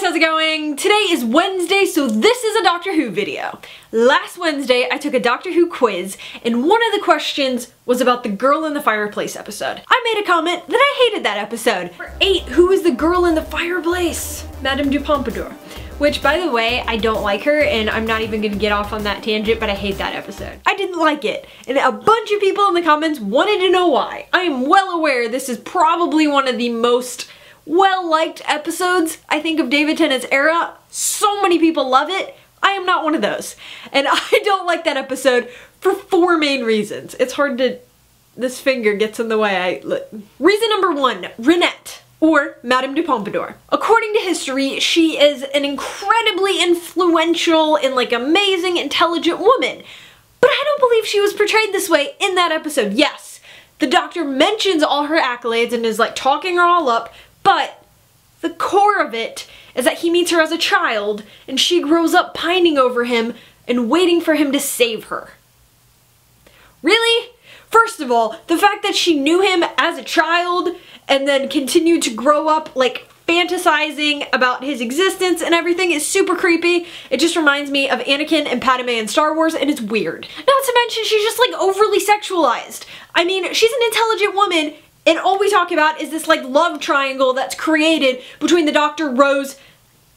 how's it going? Today is Wednesday, so this is a Doctor Who video. Last Wednesday, I took a Doctor Who quiz, and one of the questions was about the girl in the fireplace episode. I made a comment that I hated that episode. Number 8, who is the girl in the fireplace? Madame du Pompadour. Which, by the way, I don't like her, and I'm not even gonna get off on that tangent, but I hate that episode. I didn't like it, and a bunch of people in the comments wanted to know why. I am well aware this is probably one of the most well-liked episodes, I think, of David Tennant's era. So many people love it. I am not one of those. And I don't like that episode for 4 main reasons. It's hard to... this finger gets in the way. Reason number 1, Renette, or Madame du Pompadour. According to history, she is an incredibly influential and amazing, intelligent woman. But I don't believe she was portrayed this way in that episode. Yes, the Doctor mentions all her accolades and is talking her all up, but the core of it is that he meets her as a child and she grows up pining over him and waiting for him to save her. Really? First of all, the fact that she knew him as a child and then continued to grow up fantasizing about his existence and everything is super creepy. It just reminds me of Anakin and Padme in Star Wars, and it's weird. Not to mention she's just overly sexualized. I mean, she's an intelligent woman, and all we talk about is this love triangle that's created between the Doctor, Rose,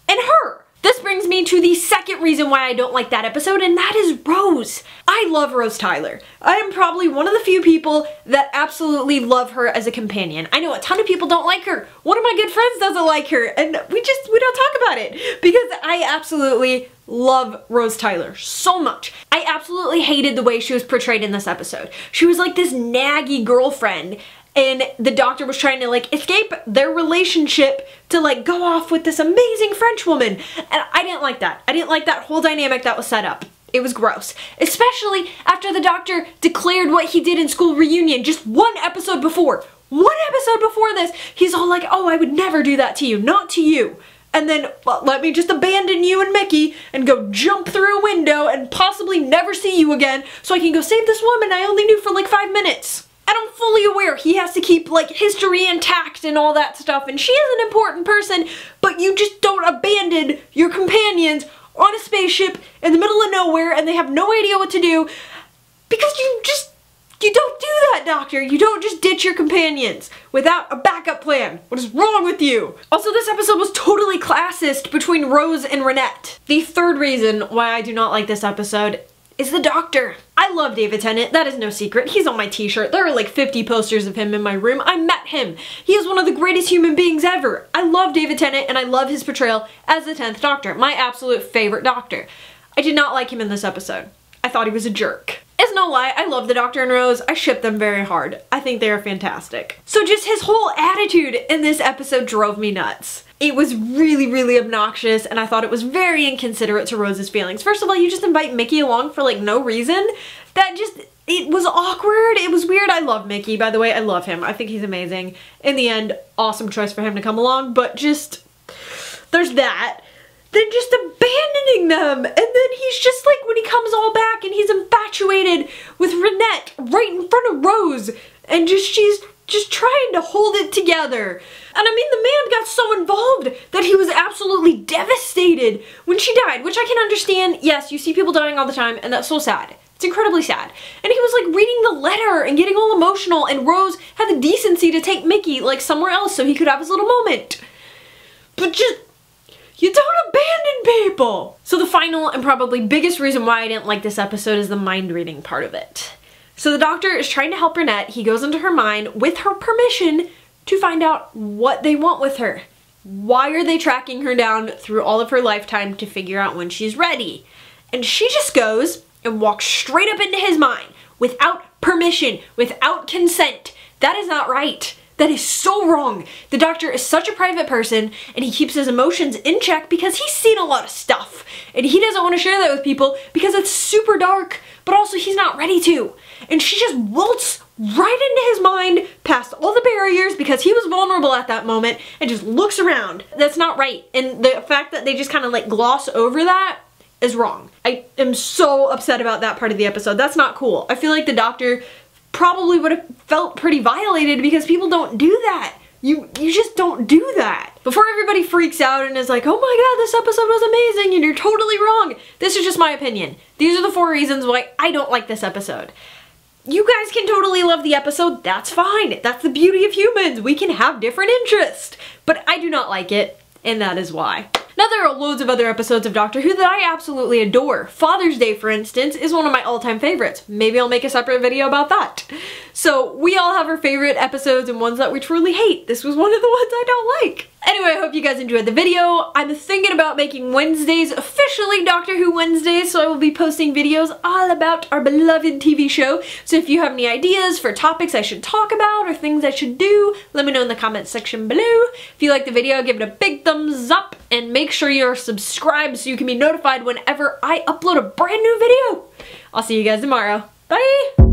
and her. This brings me to the second reason why I don't like that episode, and that is Rose. I love Rose Tyler. I am probably one of the few people that absolutely love her as a companion. I know a ton of people don't like her. One of my good friends doesn't like her, and we don't talk about it because I absolutely love Rose Tyler so much. I absolutely hated the way she was portrayed in this episode. She was this naggy girlfriend, and the Doctor was trying to escape their relationship to go off with this amazing French woman. And I didn't like that. I didn't like that whole dynamic that was set up. It was gross. Especially after the Doctor declared what he did in School Reunion just 1 episode before. 1 episode before this, he's all oh, I would never do that to you, not to you. And then, well, let me just abandon you and Mickey and go jump through a window and possibly never see you again so I can go save this woman I only knew for 5 minutes. And I'm fully aware he has to keep history intact and all that stuff, and she is an important person, but you just don't abandon your companions on a spaceship in the middle of nowhere and they have no idea what to do because you don't do that, Doctor. You don't just ditch your companions without a backup plan. What is wrong with you? Also, this episode was totally classist between Rose and Renette. The third reason why I do not like this episode is the Doctor. I love David Tennant, that is no secret. He's on my t-shirt. There are 50 posters of him in my room. I met him. He is one of the greatest human beings ever. I love David Tennant and I love his portrayal as the 10th Doctor, my absolute favorite Doctor. I did not like him in this episode. I thought he was a jerk. It's no lie, I love the Doctor and Rose. I ship them very hard. I think they are fantastic. So just his whole attitude in this episode drove me nuts. It was really, really obnoxious, and I thought it was very inconsiderate to Rose's feelings. First of all, you just invite Mickey along for no reason. It was awkward, it was weird. I love Mickey, by the way, I love him. I think he's amazing. In the end, awesome choice for him to come along, but there's that. Then just abandoning them, and then he's just when he comes all back and he's infatuated with Renette right in front of Rose, and she's just trying to hold it together. And I mean, the man got so involved that he was absolutely devastated when she died, which I can understand. Yes, you see people dying all the time, and that's so sad. It's incredibly sad. And he was reading the letter and getting all emotional, and Rose had the decency to take Mickey somewhere else so he could have his little moment. But you don't abandon people! So the final and probably biggest reason why I didn't like this episode is the mind reading part of it. So the Doctor is trying to help Renette. He goes into her mind with her permission to find out what they want with her. Why are they tracking her down through all of her lifetime to figure out when she's ready? And she just goes and walks straight up into his mind without permission, without consent. That is not right. That is so wrong. The Doctor is such a private person and he keeps his emotions in check because he's seen a lot of stuff and he doesn't want to share that with people because it's super dark, but also he's not ready to. And she just waltzed right into his mind past all the barriers because he was vulnerable at that moment and just looks around. That's not right. And the fact that they just kind of gloss over that is wrong. I am so upset about that part of the episode. That's not cool. I feel like the Doctor probably would have felt pretty violated because people don't do that. You just don't do that. Before everybody freaks out and is like, oh my god, this episode was amazing and you're totally wrong. This is just my opinion. These are the 4 reasons why I don't like this episode. You guys can totally love the episode, that's fine. That's the beauty of humans. We can have different interests. But I do not like it, and that is why. Now there are loads of other episodes of Doctor Who that I absolutely adore. Father's Day, for instance, is one of my all-time favorites. Maybe I'll make a separate video about that. So we all have our favorite episodes and ones that we truly hate. This was one of the ones I don't like. Anyway, I hope you guys enjoyed the video. I'm thinking about making Wednesdays officially Doctor Who Wednesdays, so I will be posting videos all about our beloved TV show. So if you have any ideas for topics I should talk about or things I should do, let me know in the comments section below. If you liked the video, give it a big thumbs up and make sure you're subscribed so you can be notified whenever I upload a brand new video. I'll see you guys tomorrow. Bye!